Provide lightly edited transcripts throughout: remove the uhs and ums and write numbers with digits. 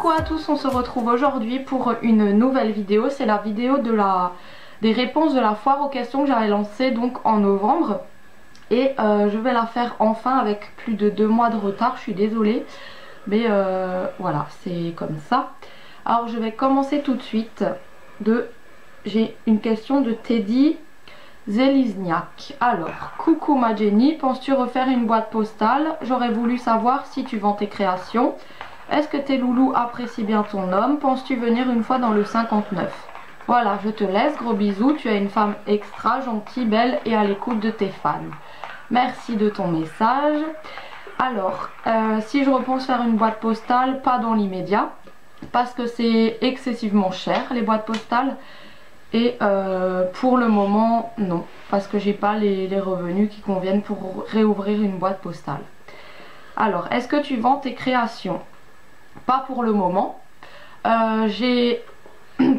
Coucou à tous, on se retrouve aujourd'hui pour une nouvelle vidéo. C'est la vidéo des réponses de la foire aux questions que j'avais lancée donc en novembre. Et je vais la faire enfin avec plus de 2 mois de retard, je suis désolée. Mais voilà, c'est comme ça. Alors je vais commencer tout de suite. J'ai une question de Teddy Zelizniak. Alors, coucou ma Jenny, penses-tu refaire une boîte postale? J'aurais voulu savoir si tu vends tes créations. Est-ce que tes loulous apprécient bien ton homme? Penses-tu venir une fois dans le 59? Voilà, je te laisse, gros bisous. Tu es une femme extra gentille, belle et à l'écoute de tes fans. Merci de ton message. Alors, si je repense faire une boîte postale, pas dans l'immédiat, parce que c'est excessivement cher les boîtes postales. Et pour le moment, non, parce que j'ai pas les revenus qui conviennent pour réouvrir une boîte postale. Alors, est-ce que tu vends tes créations? Pas pour le moment. J'ai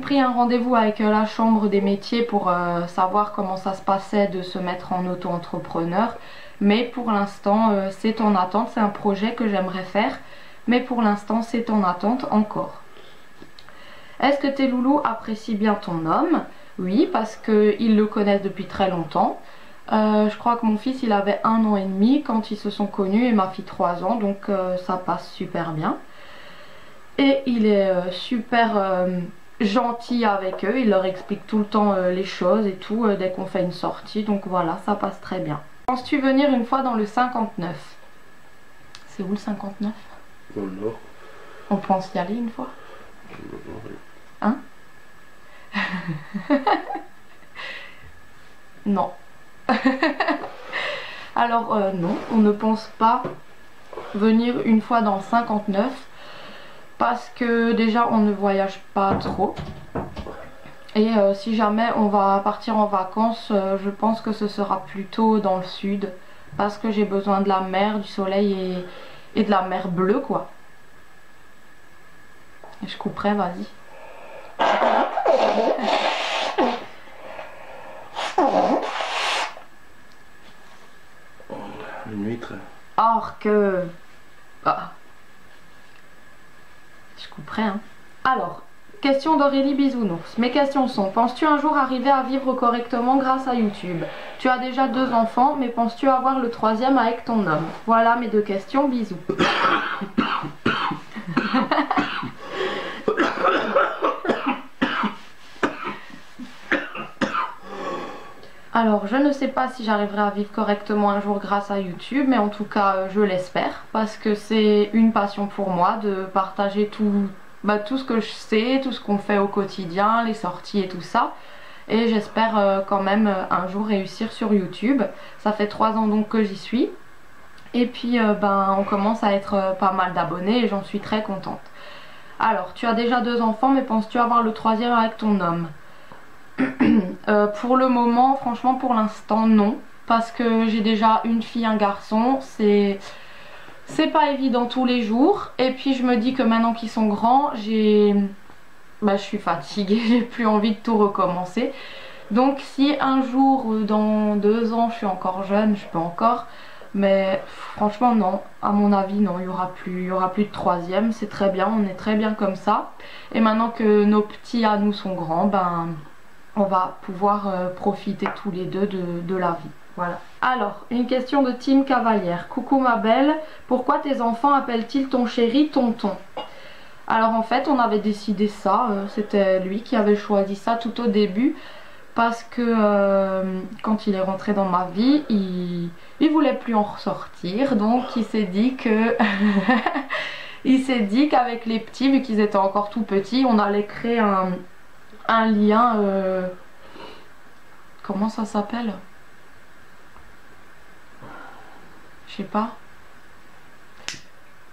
pris un rendez-vous avec la chambre des métiers pour savoir comment ça se passait de se mettre en auto-entrepreneur. Mais pour l'instant, c'est en attente. C'est un projet que j'aimerais faire. Mais pour l'instant, c'est en attente encore. Est-ce que tes loulous apprécient bien ton homme? Oui, parce qu'ils le connaissent depuis très longtemps. Je crois que mon fils il avait 1 an et demi quand ils se sont connus et ma fille 3 ans, donc ça passe super bien. Et il est super gentil avec eux, il leur explique tout le temps les choses et tout dès qu'on fait une sortie, donc voilà, ça passe très bien. Penses-tu venir une fois dans le 59? C'est où le 59? Dans le nord. On pense y aller une fois? Hein? Non. Alors non, on ne pense pas venir une fois dans le 59 parce que déjà on ne voyage pas trop. Et si jamais on va partir en vacances, je pense que ce sera plutôt dans le sud parce que j'ai besoin de la mer, du soleil et de la mer bleue quoi. Et je couperai, vas-y. Une huître. Or que... Ah. Je couperai, hein. Alors, question d'Aurélie Bisounours. Mes questions sont: penses-tu un jour arriver à vivre correctement grâce à YouTube? Tu as déjà 2 enfants, mais penses-tu avoir le 3e avec ton homme? Voilà mes 2 questions, bisous. Alors, je ne sais pas si j'arriverai à vivre correctement un jour grâce à YouTube, mais en tout cas, je l'espère, parce que c'est une passion pour moi de partager tout ce que je sais, tout ce qu'on fait au quotidien, les sorties et tout ça. Et j'espère quand même un jour réussir sur YouTube. Ça fait 3 ans donc que j'y suis. Et puis, on commence à être pas mal d'abonnés et j'en suis très contente. Alors, tu as déjà 2 enfants, mais penses-tu avoir le 3e avec ton homme? Pour le moment, franchement pour l'instant non, parce que j'ai déjà une fille, un garçon, c'est pas évident tous les jours. Et puis je me dis que maintenant qu'ils sont grands, je suis fatiguée, j'ai plus envie de tout recommencer. Donc si un jour dans 2 ans je suis encore jeune, je peux encore, mais franchement non, à mon avis non, il y aura plus de 3e, c'est très bien, on est très bien comme ça. Et maintenant que nos petits à nous sont grands, on va pouvoir profiter tous les deux de la vie. Voilà. Alors, une question de Tim Cavalière. Coucou ma belle, pourquoi tes enfants appellent-ils ton chéri tonton? Alors en fait, on avait décidé ça, c'était lui qui avait choisi ça tout au début, parce que quand il est rentré dans ma vie, il voulait plus en ressortir, donc il s'est dit que... il s'est dit qu'avec les petits, vu qu'ils étaient encore tout petits, on allait créer un lien, comment ça s'appelle? Je sais pas.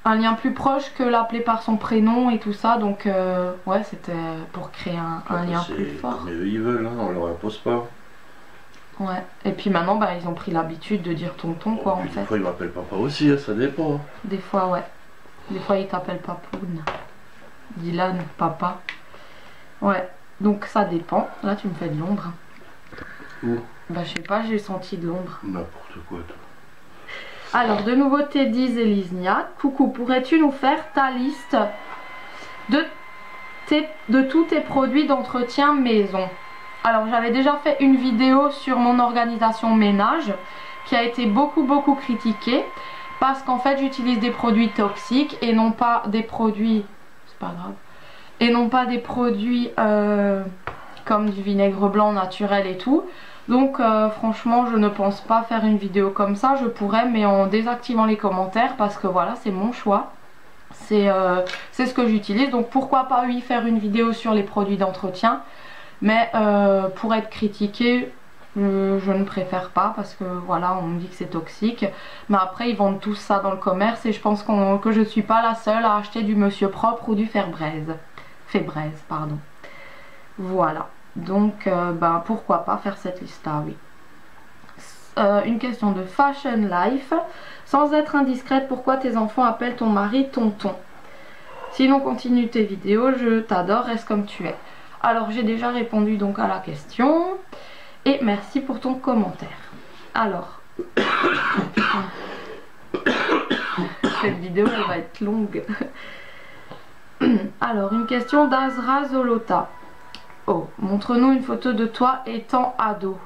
Un lien plus proche que l'appeler par son prénom et tout ça, donc ouais, c'était pour créer un lien plus fort. Mais eux ils veulent, hein, on leur impose pas. Ouais, et puis maintenant ils ont pris l'habitude de dire tonton quoi en fait. Des fois ils m'appellent papa aussi, hein, ça dépend. Des fois ouais, des fois ils t'appellent papoun. Dylan, papa. Ouais. Donc ça dépend. Là tu me fais de l'ombre. Où? Je sais pas, j'ai senti de l'ombre. N'importe quoi toi. Alors de nouveau Teddy Zelizniak. Coucou, pourrais-tu nous faire ta liste de tous tes produits d'entretien maison. Alors j'avais déjà fait une vidéo sur mon organisation ménage qui a été beaucoup critiquée parce qu'en fait j'utilise des produits toxiques et non pas des produits, c'est pas grave, et non pas des produits comme du vinaigre blanc naturel et tout. Donc franchement je ne pense pas faire une vidéo comme ça. Je pourrais, mais en désactivant les commentaires, parce que voilà, c'est mon choix. C'est ce que j'utilise, donc pourquoi pas oui faire une vidéo sur les produits d'entretien. Mais pour être critiquée, je ne préfère pas, parce que voilà, on me dit que c'est toxique. Mais après ils vendent tous ça dans le commerce et je pense que je ne suis pas la seule à acheter du Monsieur Propre ou du Febreze, pardon. Voilà, donc ben, pourquoi pas faire cette liste-là, oui. Une question de Fashion Life. Sans être indiscrète, pourquoi tes enfants appellent ton mari tonton? Sinon continue tes vidéos, je t'adore, reste comme tu es. Alors j'ai déjà répondu donc à la question. Et merci pour ton commentaire. Alors cette vidéo elle va être longue. Alors une question d'Azra Zolota. Oh, montre-nous une photo de toi étant ado.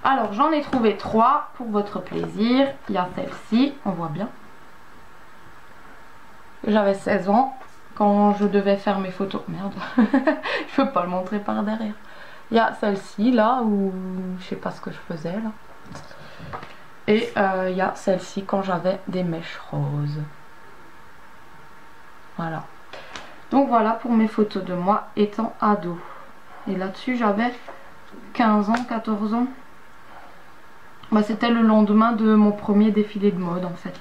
Alors j'en ai trouvé 3 pour votre plaisir. Il y a celle-ci, on voit bien. J'avais 16 ans quand je devais faire mes photos. Merde, je peux pas le montrer par derrière. Il y a celle-ci là où je sais pas ce que je faisais là. Et il y a celle-ci quand j'avais des mèches roses. Voilà. Donc voilà pour mes photos de moi étant ado. Et là-dessus j'avais 15 ans, 14 ans. Bah, c'était le lendemain de mon premier défilé de mode en fait.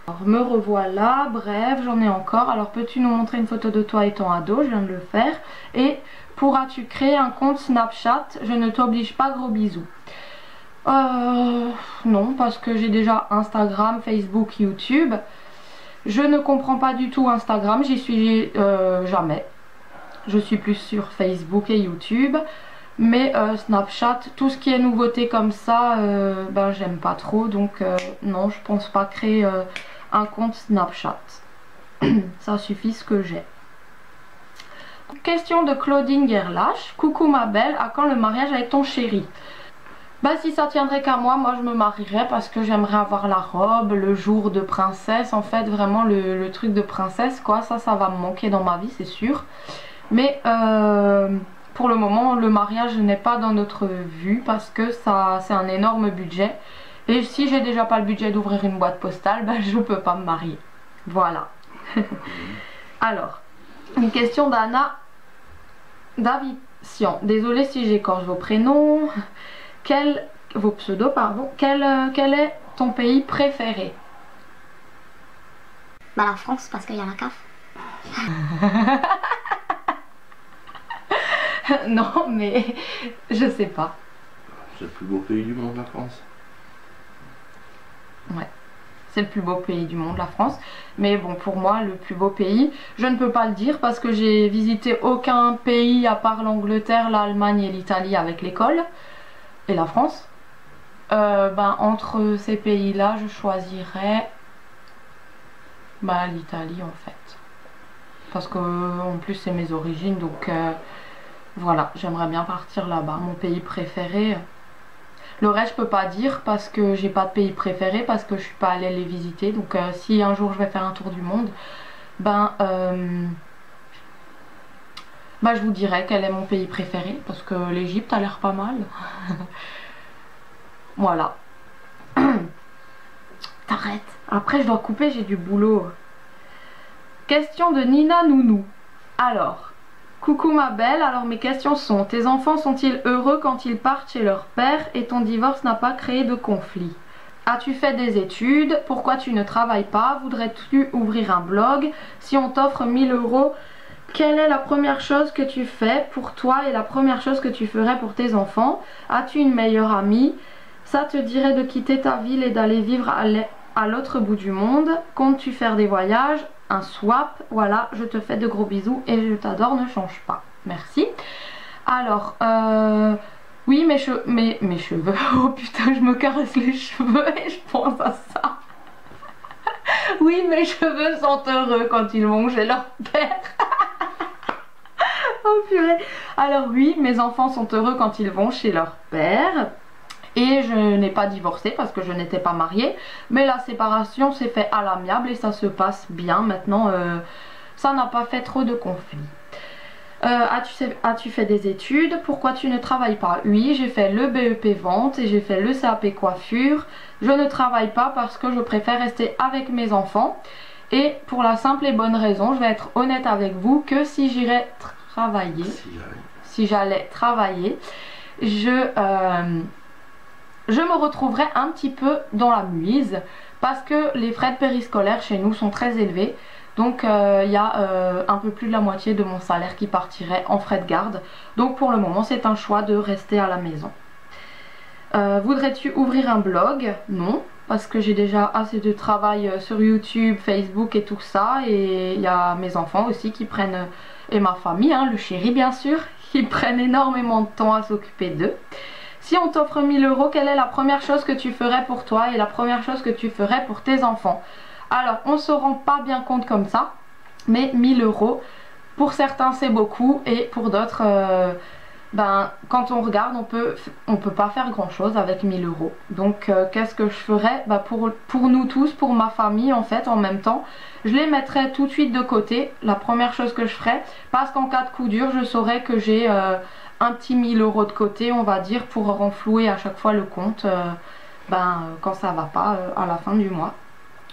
Alors me revoilà, bref, j'en ai encore. Alors peux-tu nous montrer une photo de toi étant ado? Je viens de le faire. Et pourras-tu créer un compte Snapchat? Je ne t'oblige pas, gros bisous. Non, parce que j'ai déjà Instagram, Facebook, YouTube. Je ne comprends pas du tout Instagram, j'y suis jamais. Je suis plus sur Facebook et YouTube. Mais Snapchat, tout ce qui est nouveauté comme ça, ben j'aime pas trop. Donc non, je pense pas créer un compte Snapchat. Ça suffit ce que j'ai. Question de Claudine Gerlache. Coucou ma belle, à quand le mariage avec ton chéri? Bah si ça tiendrait qu'à moi, je me marierais parce que j'aimerais avoir la robe, le jour de princesse. En fait vraiment le truc de princesse quoi, ça va me manquer dans ma vie c'est sûr. Mais pour le moment le mariage n'est pas dans notre vue parce que ça c'est un énorme budget. Et si j'ai déjà pas le budget d'ouvrir une boîte postale, bah je peux pas me marier. Voilà. Alors, une question d'Anna Davidsian. Désolée si j'écorche vos prénoms. Vos pseudos, pardon. Quel est ton pays préféré? Bah la France parce qu'il y a la CAF. Non mais je sais pas. C'est le plus beau pays du monde, la France. Ouais, c'est le plus beau pays du monde, la France. Mais bon, pour moi, le plus beau pays, je ne peux pas le dire parce que j'ai visité aucun pays à part l'Angleterre, l'Allemagne et l'Italie avec l'école. Et la France. Ben, entre ces pays-là, je choisirais l'Italie en fait. Parce que en plus, c'est mes origines, donc voilà, j'aimerais bien partir là-bas. Mon pays préféré. Le reste, je peux pas dire parce que j'ai pas de pays préféré, parce que je suis pas allée les visiter. Donc si un jour je vais faire un tour du monde, je vous dirai quel est mon pays préféré, parce que l'Égypte a l'air pas mal. Voilà. T'arrêtes. Après je dois couper, j'ai du boulot. Question de Nina Nounou. Alors, coucou ma belle, alors mes questions sont: tes enfants sont-ils heureux quand ils partent chez leur père et ton divorce n'a pas créé de conflit? As-tu fait des études? Pourquoi tu ne travailles pas? Voudrais-tu ouvrir un blog? Si on t'offre 1000 €, quelle est la première chose que tu fais pour toi et la première chose que tu ferais pour tes enfants? As-tu une meilleure amie? Ça te dirait de quitter ta ville et d'aller vivre à l'autre bout du monde? Comptes-tu faire des voyages? Un swap? Voilà, je te fais de gros bisous et je t'adore, ne change pas. Merci. Alors, oui, mes cheveux. Oh putain, je me caresse les cheveux et je pense à ça. Oui, mes cheveux sont heureux quand ils vont chez leur père. Oh purée. Alors oui, mes enfants sont heureux quand ils vont chez leur père. Et je n'ai pas divorcé parce que je n'étais pas mariée. Mais la séparation s'est faite à l'amiable et ça se passe bien. Maintenant, ça n'a pas fait trop de conflits. As-tu fait des études? Pourquoi tu ne travailles pas? Oui, j'ai fait le BEP vente et j'ai fait le CAP coiffure. Je ne travaille pas parce que je préfère rester avec mes enfants. Et pour la simple et bonne raison, je vais être honnête avec vous, que si j'irais travailler, si j'allais travailler, je me retrouverais un petit peu dans la muise parce que les frais de périscolaire chez nous sont très élevés. Donc il y a un peu plus de la moitié de mon salaire qui partirait en frais de garde. Donc pour le moment c'est un choix de rester à la maison. Voudrais-tu ouvrir un blog? Non, parce que j'ai déjà assez de travail sur YouTube, Facebook et tout ça. Et il y a mes enfants aussi qui prennent, et ma famille, hein, le chéri bien sûr, qui prennent énormément de temps à s'occuper d'eux. Si on t'offre 1000 €, quelle est la première chose que tu ferais pour toi et la première chose que tu ferais pour tes enfants? Alors, on ne se rend pas bien compte comme ça, mais 1000 €, pour certains c'est beaucoup et pour d'autres, quand on regarde, on peut pas faire grand chose avec 1000 €. Donc, qu'est-ce que je ferais? Pour nous tous, pour ma famille en fait, en même temps, je les mettrais tout de suite de côté, la première chose que je ferais, parce qu'en cas de coup dur, je saurais que j'ai un petit 1000 € de côté, on va dire, pour renflouer à chaque fois le compte, quand ça va pas à la fin du mois.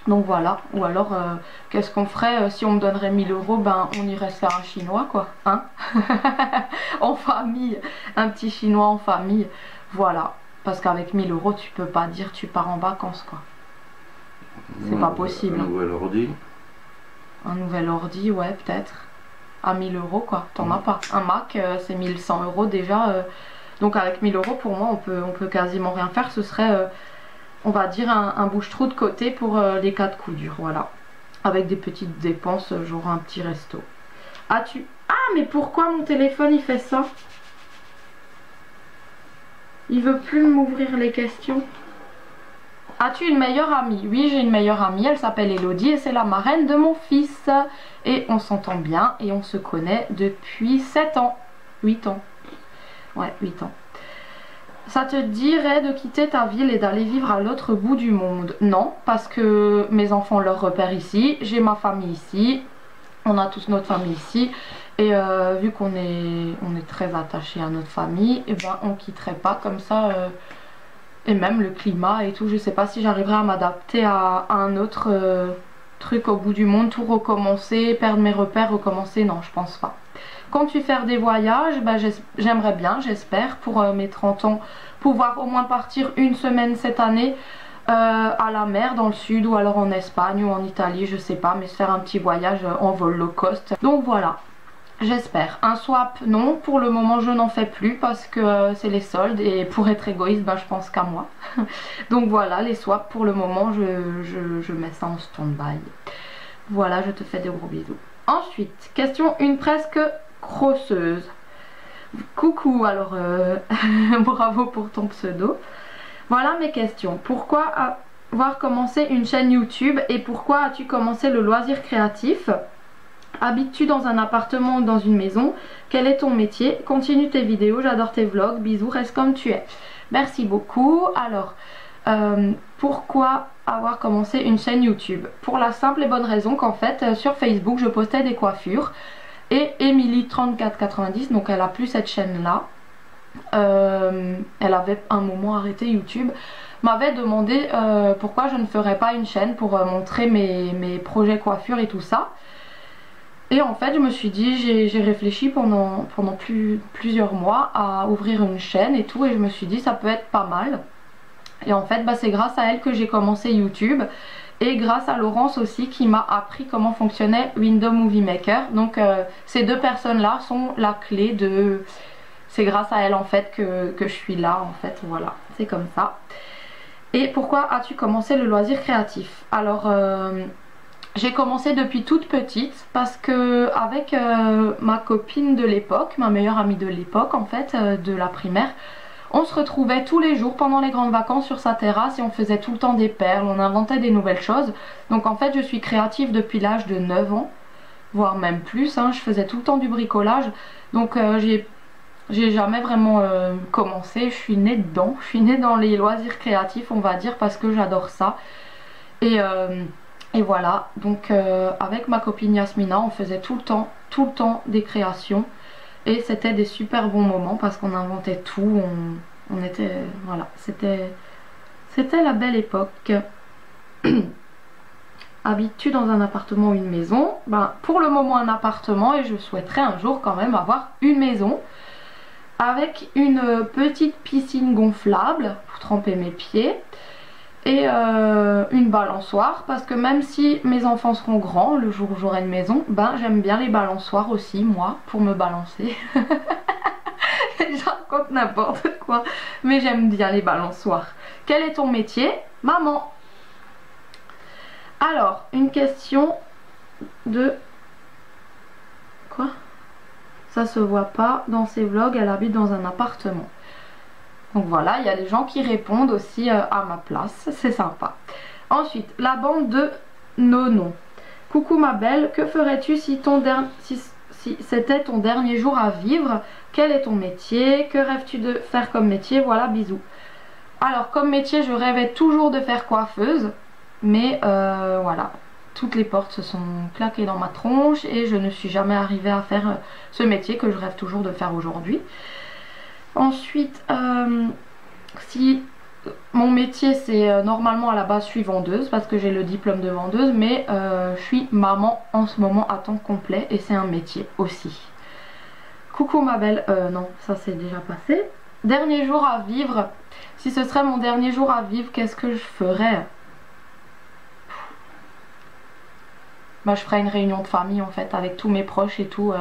Donc voilà, ou alors qu'est-ce qu'on ferait si on me donnerait 1000 €? On irait se faire un chinois quoi, hein. En famille, un petit chinois en famille, voilà. Parce qu'avec 1000 € tu peux pas dire tu pars en vacances quoi. C'est pas possible. Un nouvel ordi. Un nouvel ordi, ouais peut-être. À 1000 € quoi, t'en as pas. Un Mac c'est 1100 € déjà. Donc avec 1000 € pour moi on peut quasiment rien faire, ce serait... on va dire un bouche-trou de côté pour les cas de coup dur, voilà. Avec des petites dépenses, genre un petit resto. Ah mais pourquoi mon téléphone il fait ça? Il veut plus m'ouvrir les questions. As-tu une meilleure amie? Oui, j'ai une meilleure amie, elle s'appelle Elodie et c'est la marraine de mon fils. Et on s'entend bien et on se connaît depuis 7 ans. 8 ans. Ouais, 8 ans. Ça te dirait de quitter ta ville et d'aller vivre à l'autre bout du monde? Non, parce que mes enfants ont leur repère ici, j'ai ma famille ici, on a tous notre famille ici. Et vu qu'on est très attachés à notre famille, et on quitterait pas comme ça. Et même le climat et tout, je sais pas si j'arriverai à m'adapter à un autre truc au bout du monde, tout recommencer, perdre mes repères, recommencer, non je pense pas. Comptes-tu faire des voyages? J'aimerais bien, j'espère, pour mes 30 ans, pouvoir au moins partir une semaine cette année à la mer, dans le sud, ou alors en Espagne ou en Italie, je sais pas, mais se faire un petit voyage en vol low cost. Donc voilà, j'espère. Un swap, non, pour le moment je n'en fais plus parce que c'est les soldes et pour être égoïste, je pense qu'à moi. Donc voilà, les swaps, pour le moment, je mets ça en stand-by. Voilà, je te fais des gros bisous. Ensuite, question une presque crosseuse. Coucou, alors bravo pour ton pseudo. Voilà mes questions. Pourquoi avoir commencé une chaîne YouTube et pourquoi as-tu commencé le loisir créatif? Habites-tu dans un appartement ou dans une maison? Quel est ton métier? Continue tes vidéos, j'adore tes vlogs, bisous, reste comme tu es. Merci beaucoup. Alors, pourquoi avoir commencé une chaîne YouTube? Pour la simple et bonne raison qu'en fait sur Facebook je postais des coiffures et Emily3490, donc elle a plus cette chaîne là, elle avait un moment arrêté YouTube, m'avait demandé pourquoi je ne ferais pas une chaîne pour montrer mes projets coiffure et tout ça. Et en fait je me suis dit, j'ai réfléchi pendant plusieurs mois à ouvrir une chaîne et tout, et je me suis dit ça peut être pas mal. Et en fait c'est grâce à elle que j'ai commencé YouTube et grâce à Laurence aussi qui m'a appris comment fonctionnait Windows Movie Maker. Donc ces deux personnes là sont la clé de... C'est grâce à elle en fait que je suis là en fait, voilà, c'est comme ça. Et pourquoi as-tu commencé le loisir créatif? Alors j'ai commencé depuis toute petite parce que avec ma copine de l'époque, ma meilleure amie de l'époque en fait, de la primaire, On se retrouvait tous les jours pendant les grandes vacances sur sa terrasse et on faisait tout le temps des perles, on inventait des nouvelles choses. Donc en fait je suis créative depuis l'âge de 9 ans, voire même plus, hein. Je faisais tout le temps du bricolage. Donc j'ai jamais vraiment commencé, je suis née dedans, je suis née dans les loisirs créatifs on va dire parce que j'adore ça. Et voilà, donc avec ma copine Yasmina on faisait tout le temps des créations. Et c'était des super bons moments parce qu'on inventait tout, on était, voilà, c'était la belle époque. Habites-tu dans un appartement ou une maison? Ben, pour le moment un appartement et je souhaiterais un jour quand même avoir une maison avec une petite piscine gonflable pour tremper mes pieds et une balançoire parce que même si mes enfants seront grands le jour où j'aurai une maison, ben j'aime bien les balançoires aussi moi pour me balancer. Je raconte n'importe quoi mais j'aime bien les balançoires. Quel est ton métier? Maman. Alors une question de quoi? Ça se voit pas dans ses vlogs, elle habite dans un appartement. Donc voilà, il y a des gens qui répondent aussi à ma place, c'est sympa. Ensuite, la bande de Nonon. Coucou ma belle, que ferais-tu si c'était ton dernier jour à vivre? Quel est ton métier? Que rêves-tu de faire comme métier? Voilà, bisous. Alors comme métier, je rêvais toujours de faire coiffeuse, mais voilà, toutes les portes se sont claquées dans ma tronche et je ne suis jamais arrivée à faire ce métier que je rêve toujours de faire aujourd'hui. Ensuite, si mon métier c'est normalement à la base je suis vendeuse parce que j'ai le diplôme de vendeuse, mais je suis maman en ce moment à temps complet et c'est un métier aussi. Coucou ma belle, non ça c'est déjà passé. Dernier jour à vivre, si ce serait mon dernier jour à vivre, qu'est-ce que je ferais? Bah, je ferais une réunion de famille en fait avec tous mes proches et tout,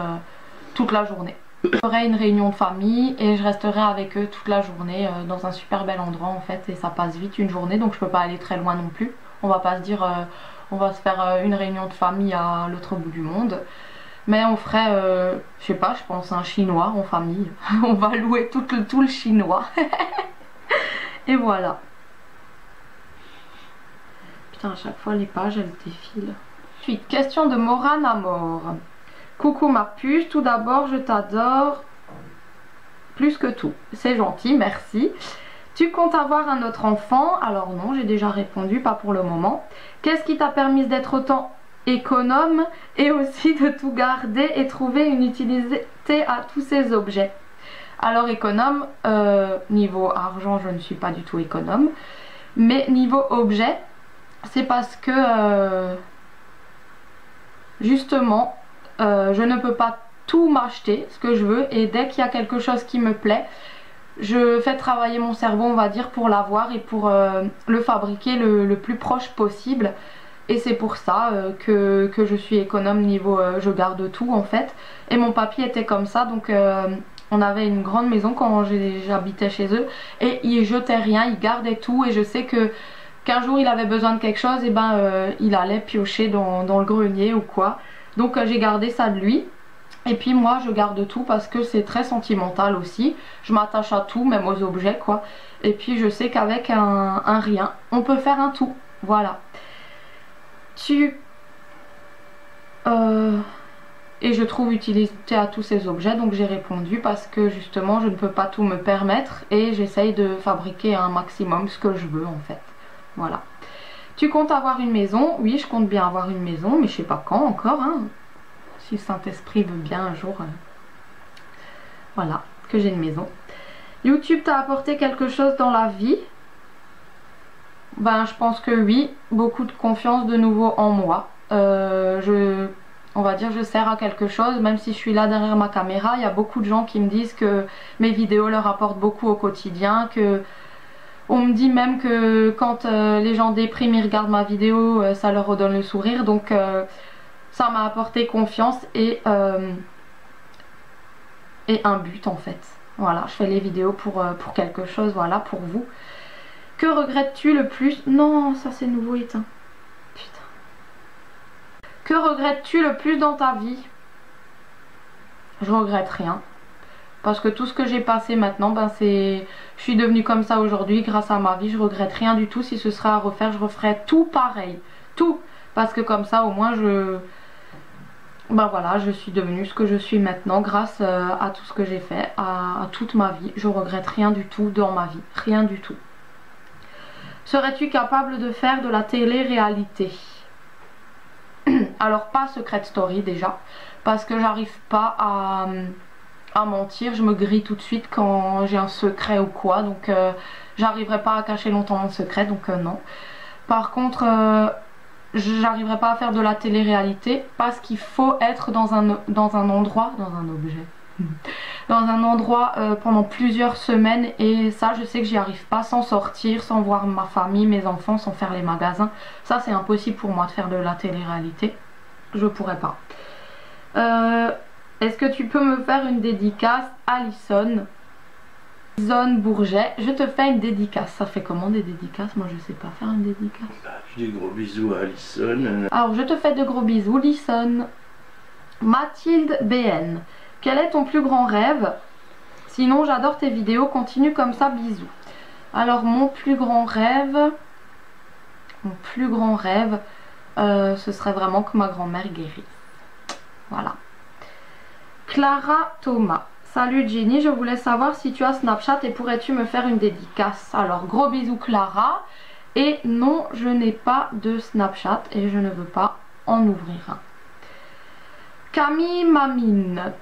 toute la journée. Je ferai une réunion de famille et je resterai avec eux toute la journée dans un super bel endroit en fait et ça passe vite une journée donc je peux pas aller très loin non plus. On va pas se dire on va se faire une réunion de famille à l'autre bout du monde. Mais on ferait, je sais pas, je pense un chinois en famille. On va louer tout le chinois. Et voilà. Putain à chaque fois les pages elles défilent. Ensuite, question de Morane à mort. Coucou ma puce, tout d'abord je t'adore plus que tout. C'est gentil, merci. Tu comptes avoir un autre enfant? Alors non, j'ai déjà répondu, pas pour le moment. Qu'est-ce qui t'a permis d'être autant économe et aussi de tout garder et trouver une utilité à tous ces objets? Alors économe, niveau argent je ne suis pas du tout économe. Mais niveau objet, c'est parce que justement je ne peux pas tout m'acheter ce que je veux et dès qu'il y a quelque chose qui me plaît je fais travailler mon cerveau on va dire pour l'avoir et pour le fabriquer le plus proche possible et c'est pour ça que je suis économe niveau je garde tout en fait. Et mon papy était comme ça donc on avait une grande maison quand j'habitais chez eux et il jetait rien, il gardait tout et je sais que qu'un jour il avait besoin de quelque chose et ben il allait piocher dans le grenier ou quoi. Donc j'ai gardé ça de lui. Et puis moi je garde tout parce que c'est très sentimental aussi. Je m'attache à tout, même aux objets quoi. Et puis je sais qu'avec un rien, on peut faire un tout. Voilà. Et je trouve utilité à tous ces objets. Donc j'ai répondu parce que justement je ne peux pas tout me permettre. Et j'essaye de fabriquer un maximum ce que je veux en fait. Voilà. Tu comptes avoir une maison? Oui, je compte bien avoir une maison, mais je sais pas quand encore, hein. Si le Saint-Esprit veut bien un jour, voilà, que j'ai une maison. YouTube t'a apporté quelque chose dans la vie? Ben, je pense que oui, beaucoup de confiance de nouveau en moi. On va dire, je sers à quelque chose, même si je suis là derrière ma caméra. Il y a beaucoup de gens qui me disent que mes vidéos leur apportent beaucoup au quotidien, que on me dit même que quand les gens dépriment, ils regardent ma vidéo, ça leur redonne le sourire. Donc ça m'a apporté confiance et un but en fait. Voilà, je fais les vidéos pour quelque chose, voilà, pour vous. Que regrettes-tu le plus? Non, ça c'est nouveau éteint. Putain. Que regrettes-tu le plus dans ta vie? Je regrette rien. Parce que tout ce que j'ai passé maintenant, ben je suis devenue comme ça aujourd'hui grâce à ma vie. Je regrette rien du tout. Si ce sera à refaire, je referai tout pareil. Tout. Parce que comme ça, au moins, ben voilà, je suis devenue ce que je suis maintenant grâce à tout ce que j'ai fait, à toute ma vie. Je regrette rien du tout dans ma vie. Rien du tout. Serais-tu capable de faire de la télé-réalité? Alors pas Secret Story déjà. Parce que j'arrive pas à mentir, je me grille tout de suite quand j'ai un secret ou quoi, donc j'arriverai pas à cacher longtemps mon secret, donc non. Par contre, j'arriverai pas à faire de la télé-réalité parce qu'il faut être dans un endroit, dans un objet, dans un endroit pendant plusieurs semaines, et ça je sais que j'y arrive pas sans sortir, sans voir ma famille, mes enfants, sans faire les magasins. Ça c'est impossible pour moi de faire de la télé-réalité, je pourrais pas. Est-ce que tu peux me faire une dédicace, Alison Bourget? Je te fais une dédicace. Ça fait comment des dédicaces? Moi je sais pas faire une dédicace. Bah, je dis gros bisous à Alison. Alors je te fais de gros bisous, Alison. Mathilde BN. Quel est ton plus grand rêve? Sinon j'adore tes vidéos, continue comme ça, bisous. Alors mon plus grand rêve, ce serait vraiment que ma grand-mère guérisse. Voilà. Clara Thomas. Salut Jenny, je voulais savoir si tu as Snapchat et pourrais-tu me faire une dédicace? Alors gros bisous Clara. Et non, je n'ai pas de Snapchat et je ne veux pas en ouvrir un. Camille Mamine.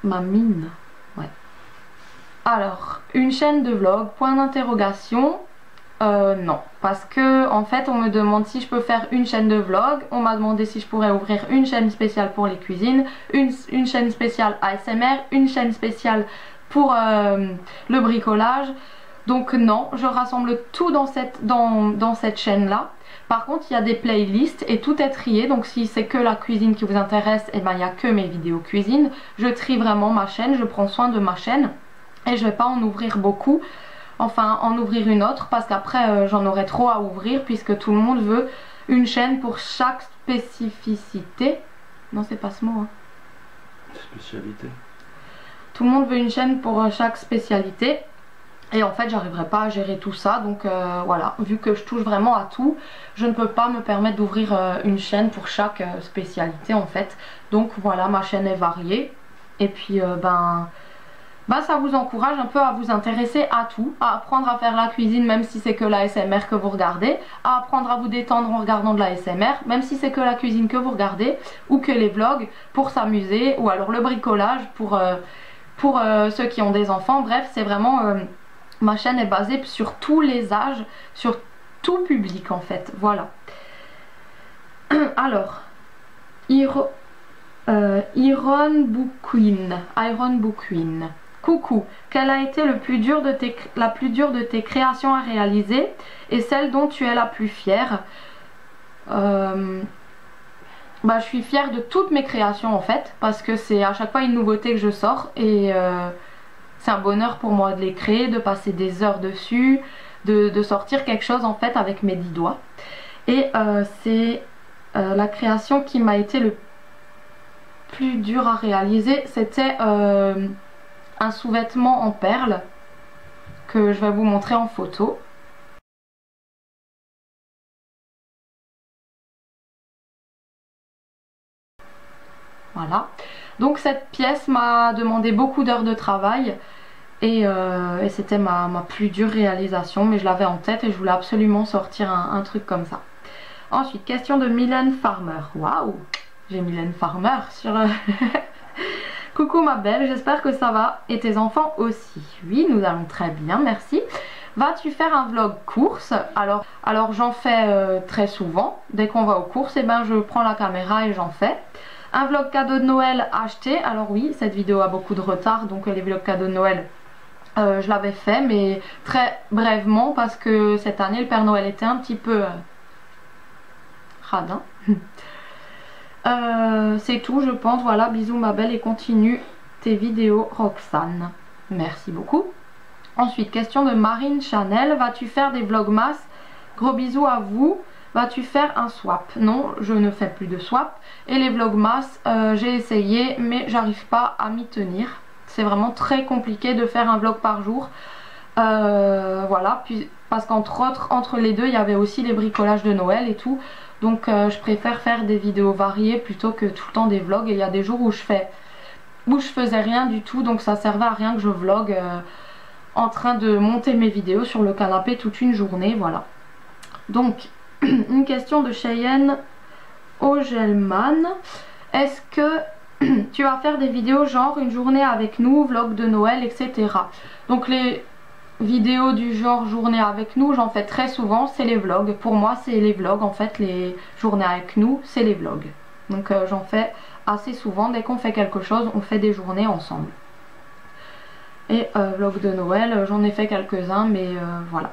Mamine, ouais. Alors, une chaîne de vlog, point d'interrogation. Non, parce que en fait on me demande si je peux faire une chaîne de vlog, on m'a demandé si je pourrais ouvrir une chaîne spéciale pour les cuisines, une chaîne spéciale ASMR, une chaîne spéciale pour le bricolage. Donc non, je rassemble tout dans cette chaîne là. Par contre il y a des playlists et tout est trié, donc si c'est que la cuisine qui vous intéresse, et ben il n'y a que mes vidéos cuisine. Je trie vraiment ma chaîne, je prends soin de ma chaîne et je vais pas en ouvrir beaucoup. Enfin en ouvrir une autre parce qu'après j'en aurai trop à ouvrir puisque tout le monde veut une chaîne pour chaque spécificité. Non c'est pas ce mot hein. Spécialité. Tout le monde veut une chaîne pour chaque spécialité. Et en fait j'arriverai pas à gérer tout ça, donc voilà, vu que je touche vraiment à tout, je ne peux pas me permettre d'ouvrir une chaîne pour chaque spécialité en fait. Donc voilà, ma chaîne est variée. Et puis ça vous encourage un peu à vous intéresser à tout, à apprendre à faire la cuisine même si c'est que la ASMR que vous regardez, à apprendre à vous détendre en regardant de la ASMR même si c'est que la cuisine que vous regardez, ou que les vlogs pour s'amuser, ou alors le bricolage pour ceux qui ont des enfants. Bref, c'est vraiment... ma chaîne est basée sur tous les âges, sur tout public en fait, voilà. Alors, Iron Bookwin. Coucou, quelle a été la plus dure de tes créations à réaliser et celle dont tu es la plus fière? Je suis fière de toutes mes créations en fait, parce que c'est à chaque fois une nouveauté que je sors et c'est un bonheur pour moi de les créer, de passer des heures dessus, de sortir quelque chose en fait avec mes 10 doigts. Et c'est la création qui m'a été le plus dur à réaliser, c'était un sous-vêtement en perles que je vais vous montrer en photo. Voilà, donc cette pièce m'a demandé beaucoup d'heures de travail et c'était ma plus dure réalisation, mais je l'avais en tête et je voulais absolument sortir un truc comme ça. Ensuite, question de Mylène Farmer. Waouh, j'ai Mylène Farmer sur... Coucou ma belle, j'espère que ça va et tes enfants aussi. Oui, nous allons très bien, merci. Vas-tu faire un vlog course? Alors j'en fais très souvent. Dès qu'on va aux courses, je prends la caméra et j'en fais. Un vlog cadeau de Noël acheté. Alors oui, cette vidéo a beaucoup de retard, donc les vlogs cadeaux de Noël, je l'avais fait, mais très brièvement, parce que cette année, le Père Noël était un petit peu radin. C'est tout, je pense. Voilà, bisous ma belle et continue tes vidéos, Roxane. Merci beaucoup. Ensuite, question de Marine Chanel. Vas-tu faire des vlogmas? Gros bisous à vous. Vas-tu faire un swap? Non, je ne fais plus de swap. Et les vlogmas, j'ai essayé, mais j'arrive pas à m'y tenir. c'est vraiment très compliqué de faire un vlog par jour. Voilà, puis parce qu'entre autres, entre les deux, il y avait aussi les bricolages de Noël et tout. Donc je préfère faire des vidéos variées plutôt que tout le temps des vlogs. Et il y a des jours où je faisais rien du tout, donc ça servait à rien que je vlogue en train de monter mes vidéos sur le canapé toute une journée, voilà. Donc, une question de Cheyenne Ogelman. Est-ce que tu vas faire des vidéos genre une journée avec nous, vlog de Noël, etc. Donc les vidéos du genre journée avec nous, j'en fais très souvent, c'est les vlogs. Pour moi, c'est les vlogs en fait, les journées avec nous, c'est les vlogs. Donc j'en fais assez souvent, dès qu'on fait quelque chose, on fait des journées ensemble. Et vlog de Noël, j'en ai fait quelques-uns, mais voilà.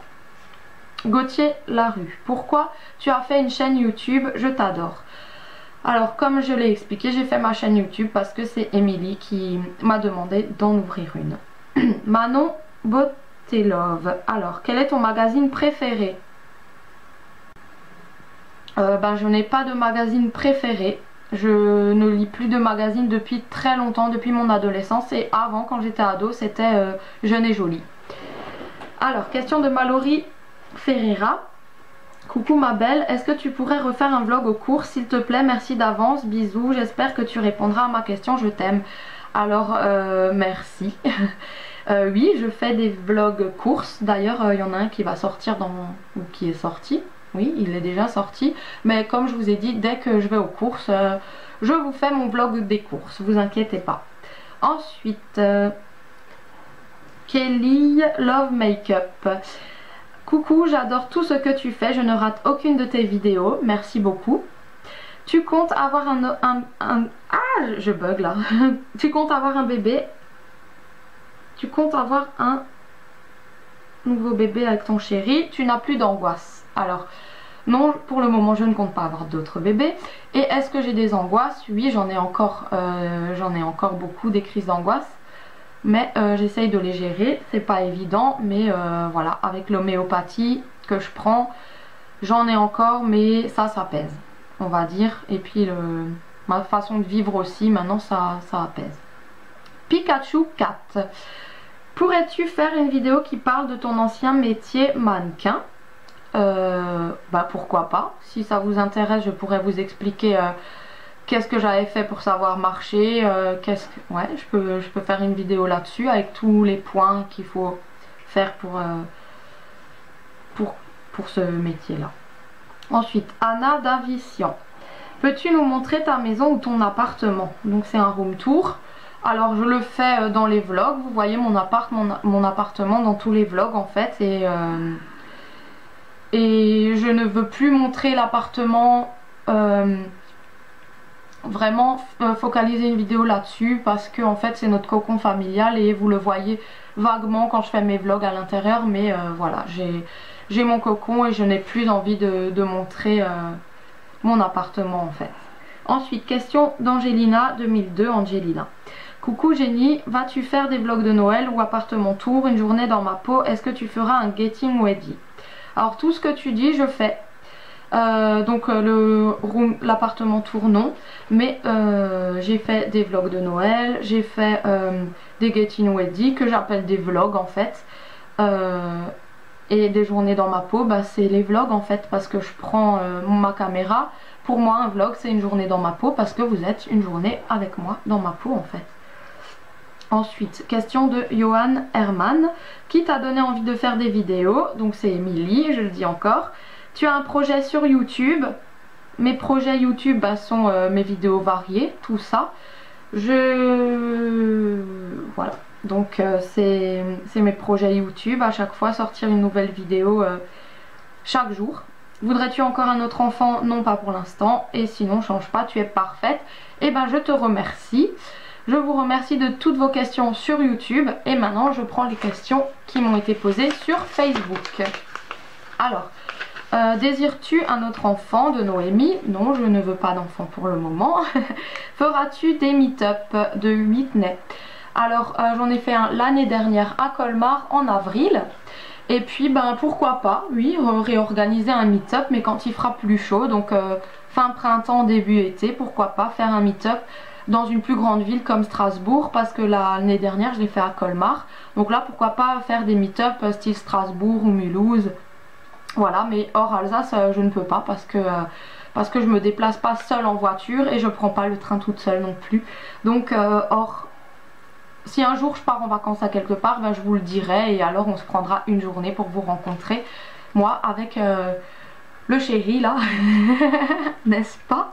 Gauthier Larue, pourquoi tu as fait une chaîne YouTube? Je t'adore. Alors comme je l'ai expliqué, j'ai fait ma chaîne YouTube parce que c'est Émilie qui m'a demandé d'en ouvrir une. Manon Botelove, alors quel est ton magazine préféré? Je n'ai pas de magazine préféré. Je ne lis plus de magazines depuis très longtemps, depuis mon adolescence, et avant, quand j'étais ado, c'était Jeune et Jolie. Alors, question de Mallory Ferreira. Coucou ma belle, est-ce que tu pourrais refaire un vlog aux courses s'il te plaît? Merci d'avance, bisous, j'espère que tu répondras à ma question, je t'aime. Alors, merci. Oui, je fais des vlogs courses, d'ailleurs il y en a un qui va sortir ou qui est sorti. Oui, il est déjà sorti, mais comme je vous ai dit, dès que je vais aux courses, je vous fais mon vlog des courses, vous inquiétez pas. Ensuite, Kelly Love Makeup. Coucou, j'adore tout ce que tu fais, je ne rate aucune de tes vidéos, merci beaucoup. Tu comptes avoir je bug là. Tu comptes avoir un bébé? Tu comptes avoir un nouveau bébé avec ton chéri? Tu n'as plus d'angoisse? Alors, non, pour le moment, je ne compte pas avoir d'autres bébés. Et est-ce que j'ai des angoisses? Oui, j'en ai encore beaucoup, des crises d'angoisse. Mais j'essaye de les gérer, c'est pas évident, mais voilà, avec l'homéopathie que je prends, j'en ai encore, mais ça pèse, on va dire. Et puis ma façon de vivre aussi, maintenant ça apaise. Pikachu 4. Pourrais-tu faire une vidéo qui parle de ton ancien métier mannequin? Pourquoi pas. Si ça vous intéresse, je pourrais vous expliquer qu'est-ce que j'avais fait pour savoir marcher. Ouais, je peux faire une vidéo là-dessus avec tous les points qu'il faut faire pour ce métier-là. Ensuite, Anna Davician. Peux-tu nous montrer ta maison ou ton appartement? Donc c'est un room tour. Alors je le fais dans les vlogs. Vous voyez mon appartement dans tous les vlogs en fait. Et je ne veux plus montrer l'appartement, vraiment focaliser une vidéo là-dessus parce que en fait c'est notre cocon familial et vous le voyez vaguement quand je fais mes vlogs à l'intérieur, mais voilà, j'ai mon cocon et je n'ai plus envie de montrer mon appartement en fait. Ensuite, question d'Angelina 2002, Angelina. Coucou Jenny, vas-tu faire des vlogs de Noël ou appartement tour, une journée dans ma peau? Est-ce que tu feras un getting ready? Alors tout ce que tu dis, je fais. Donc l'appartement tour non, mais j'ai fait des vlogs de Noël, j'ai fait des getting ready que j'appelle des vlogs en fait, et des journées dans ma peau, c'est les vlogs en fait parce que je prends ma caméra. Pour moi un vlog c'est une journée dans ma peau parce que vous êtes une journée avec moi dans ma peau en fait. Ensuite, question de Johan Herman. Qui t'a donné envie de faire des vidéos? Donc c'est Émilie, je le dis encore. Tu as un projet sur YouTube. Mes projets YouTube sont mes vidéos variées, tout ça. Voilà. Donc c'est mes projets YouTube. À chaque fois sortir une nouvelle vidéo chaque jour. Voudrais-tu encore un autre enfant? Non, pas pour l'instant. Et sinon, change pas, tu es parfaite. Et je te remercie. Je vous remercie de toutes vos questions sur YouTube. Et maintenant, je prends les questions qui m'ont été posées sur Facebook. Alors, désires-tu un autre enfant? De Noémie. Non, je ne veux pas d'enfant pour le moment. Feras-tu des meet-up de Whitney? Alors, j'en ai fait un l'année dernière à Colmar en avril. Et puis, pourquoi pas, oui, réorganiser un meet-up, mais quand il fera plus chaud, donc fin printemps, début été, pourquoi pas faire un meet-up dans une plus grande ville comme Strasbourg, parce que l'année dernière je l'ai fait à Colmar. Donc là pourquoi pas faire des meet-up style Strasbourg ou Mulhouse. Voilà, mais hors Alsace je ne peux pas parce que je me déplace pas seule en voiture et je prends pas le train toute seule non plus. Donc si un jour je pars en vacances à quelque part, ben, je vous le dirai et alors on se prendra une journée pour vous rencontrer. Moi avec le chéri là, n'est-ce pas?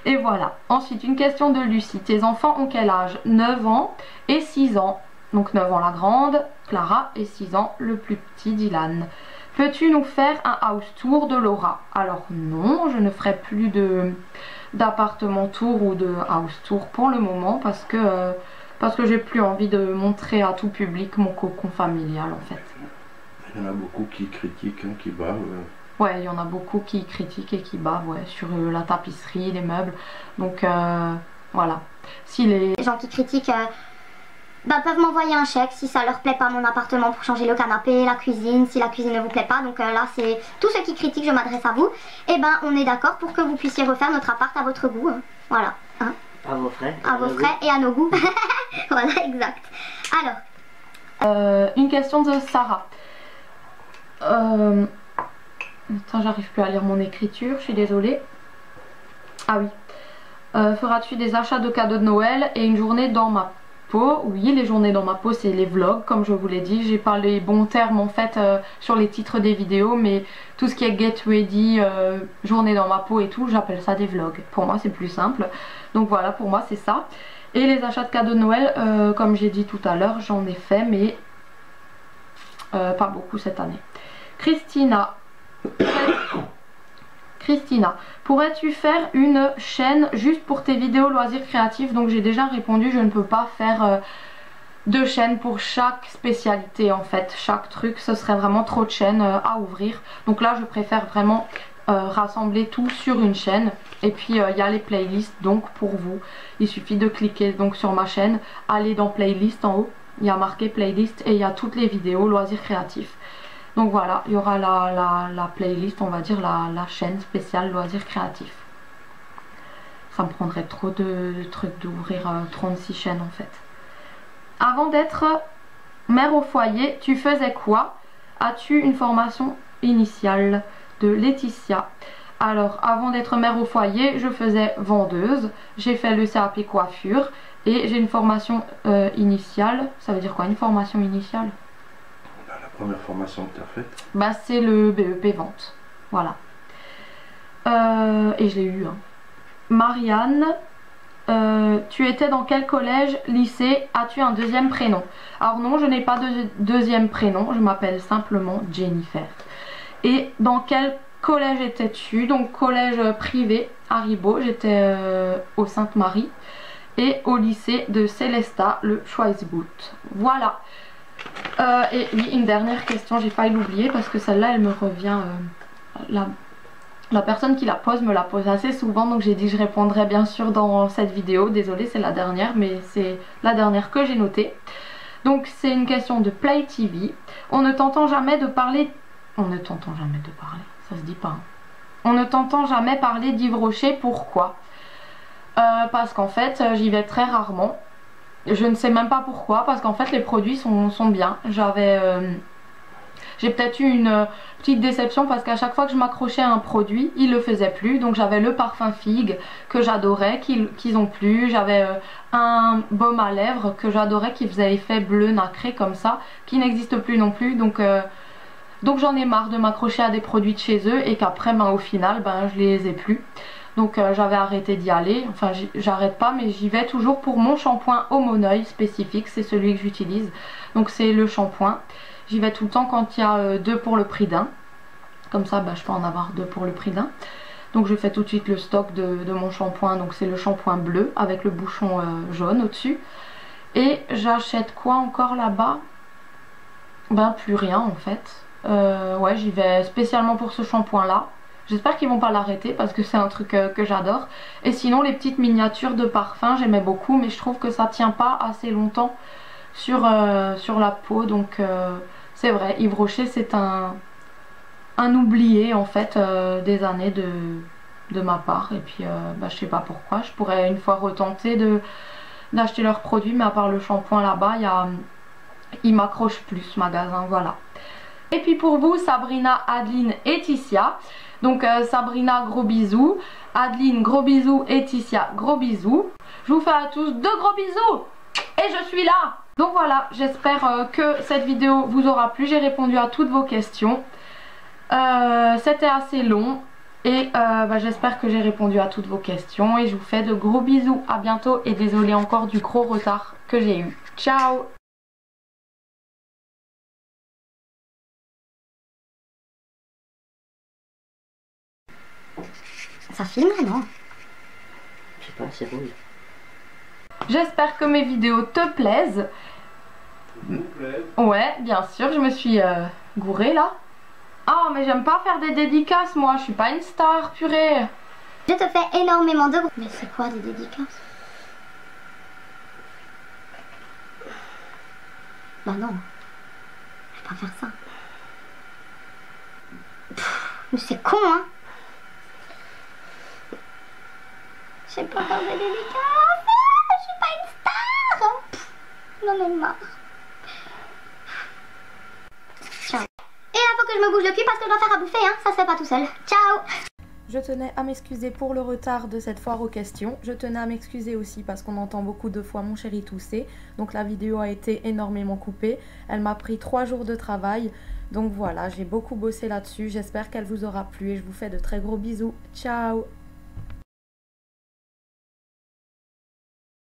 Et voilà. Ensuite, une question de Lucie. Tes enfants ont quel âge? 9 ans et 6 ans. Donc 9 ans la grande, Clara, et 6 ans le plus petit, Dylan. Peux-tu nous faire un house tour de Laura? Alors non, je ne ferai plus d'appartement tour ou de house tour pour le moment parce que j'ai plus envie de montrer à tout public mon cocon familial en fait. Il y en a beaucoup qui critiquent, hein, qui bavent. Ouais, il y en a beaucoup qui critiquent et qui bavent ouais, sur la tapisserie, les meubles. Donc voilà. Si les gens qui critiquent peuvent m'envoyer un chèque si ça leur plaît pas mon appartement pour changer le canapé, la cuisine, si la cuisine ne vous plaît pas. Donc là c'est tous ceux qui critiquent, je m'adresse à vous. Et on est d'accord pour que vous puissiez refaire notre appart à votre goût. Hein. Voilà. Hein. À vos frais. À vos frais et à nos goûts. Voilà, exact. Alors. Une question de Sarah. Attends, j'arrive plus à lire mon écriture, je suis désolée. Ah oui. Feras-tu des achats de cadeaux de Noël et une journée dans ma peau? Oui, les journées dans ma peau, c'est les vlogs, comme je vous l'ai dit. J'ai pas les bons termes en fait sur les titres des vidéos, mais tout ce qui est get ready, journée dans ma peau et tout, j'appelle ça des vlogs. Pour moi, c'est plus simple. Donc voilà, pour moi, c'est ça. Et les achats de cadeaux de Noël, comme j'ai dit tout à l'heure, j'en ai fait, mais pas beaucoup cette année. Christina, pourrais-tu faire une chaîne juste pour tes vidéos loisirs créatifs? Donc j'ai déjà répondu, je ne peux pas faire de chaîne pour chaque spécialité en fait. Chaque truc, ce serait vraiment trop de chaînes à ouvrir. Donc là je préfère vraiment rassembler tout sur une chaîne. Et puis il y a les playlists, donc pour vous, il suffit de cliquer donc sur ma chaîne, aller dans playlist en haut, il y a marqué playlist et il y a toutes les vidéos loisirs créatifs. Donc voilà, il y aura la playlist, on va dire la chaîne spéciale loisirs créatifs. Ça me prendrait trop de trucs d'ouvrir 36 chaînes en fait. Avant d'être mère au foyer, tu faisais quoi? As-tu une formation initiale? De Laetitia. Alors avant d'être mère au foyer, je faisais vendeuse. J'ai fait le CAP coiffure et j'ai une formation initiale. Ça veut dire quoi une formation initiale? La première formation que tu as faite? Bah c'est le BEP vente. Voilà. Et je l'ai eu. Hein. Marianne, tu étais dans quel collège, lycée? As-tu un deuxième prénom? Alors non, je n'ai pas de deuxième prénom. Je m'appelle simplement Jennifer. Et dans quel collège étais-tu? Donc collège privé à Ribot. J'étais au Sainte-Marie. Et au lycée de Célestat, le Schweizboot. Voilà. Et oui, une dernière question, j'ai failli l'oublier parce que celle-là elle me revient, la personne qui la pose me la pose assez souvent, donc j'ai dit que je répondrai bien sûr dans cette vidéo. Désolée, c'est la dernière, mais c'est la dernière que j'ai notée. Donc c'est une question de Play TV. On ne t'entend jamais de parler... On ne t'entend jamais de parler, ça se dit pas. Hein. On ne t'entend jamais parler d'Yves Rocher, pourquoi? Parce qu'en fait j'y vais très rarement. Je ne sais même pas pourquoi, parce qu'en fait les produits sont bien. J'ai peut-être eu une petite déception parce qu'à chaque fois que je m'accrochais à un produit, il le faisait plus. Donc j'avais le parfum figue que j'adorais, qu'ils ont plus. J'avais un baume à lèvres que j'adorais qui faisait effet bleu nacré comme ça, qui n'existe plus non plus. Donc j'en ai marre de m'accrocher à des produits de chez eux et qu'après au final je les ai plus. Donc j'avais arrêté d'y aller, enfin j'arrête pas mais j'y vais toujours pour mon shampoing Homoneuil spécifique, c'est celui que j'utilise. Donc c'est le shampoing, j'y vais tout le temps quand il y a 2 pour le prix d'un. Comme ça je peux en avoir 2 pour le prix d'un. Donc je fais tout de suite le stock de mon shampoing, donc c'est le shampoing bleu avec le bouchon jaune au dessus. Et j'achète quoi encore là-bas? Plus rien en fait. Ouais, j'y vais spécialement pour ce shampoing là. J'espère qu'ils vont pas l'arrêter parce que c'est un truc que j'adore. Et sinon les petites miniatures de parfum j'aimais beaucoup, mais je trouve que ça tient pas assez longtemps sur la peau. Donc c'est vrai, Yves Rocher c'est un oublié en fait des années de ma part. Et puis je sais pas pourquoi, je pourrais une fois retenter d'acheter leurs produits, mais à part le shampoing là-bas, il m'accroche plus ce magasin, voilà. Et puis pour vous, Sabrina, Adeline et Ticia. Donc Sabrina, gros bisous. Adeline, gros bisous. Et Ticia, gros bisous. Je vous fais à tous de gros bisous. Et je suis là. Donc voilà, j'espère que cette vidéo vous aura plu. J'ai répondu à toutes vos questions. C'était assez long. Et j'espère que j'ai répondu à toutes vos questions. Et je vous fais de gros bisous. À bientôt. Et désolée encore du gros retard que j'ai eu. Ciao. Ça filme non? Je sais pas, c'est rouge. J'espère que mes vidéos te plaisent. Ouais, bien sûr, je me suis gourée là. Ah, mais j'aime pas faire des dédicaces, moi, je suis pas une star, purée. Je te fais énormément de... Mais c'est quoi des dédicaces? Bah non, je vais pas faire ça. Mais c'est con, hein. Je sais pas faire des dédicaces. Je suis pas une star. J'en ai marre. Ciao. Et là, faut que je me bouge le cul parce que je dois faire à bouffer, hein. Ça se fait pas tout seul. Ciao. Je tenais à m'excuser pour le retard de cette foire aux questions. Je tenais à m'excuser aussi parce qu'on entend beaucoup de fois mon chéri tousser. Donc la vidéo a été énormément coupée. Elle m'a pris 3 jours de travail. Donc voilà, j'ai beaucoup bossé là-dessus. J'espère qu'elle vous aura plu et je vous fais de très gros bisous. Ciao.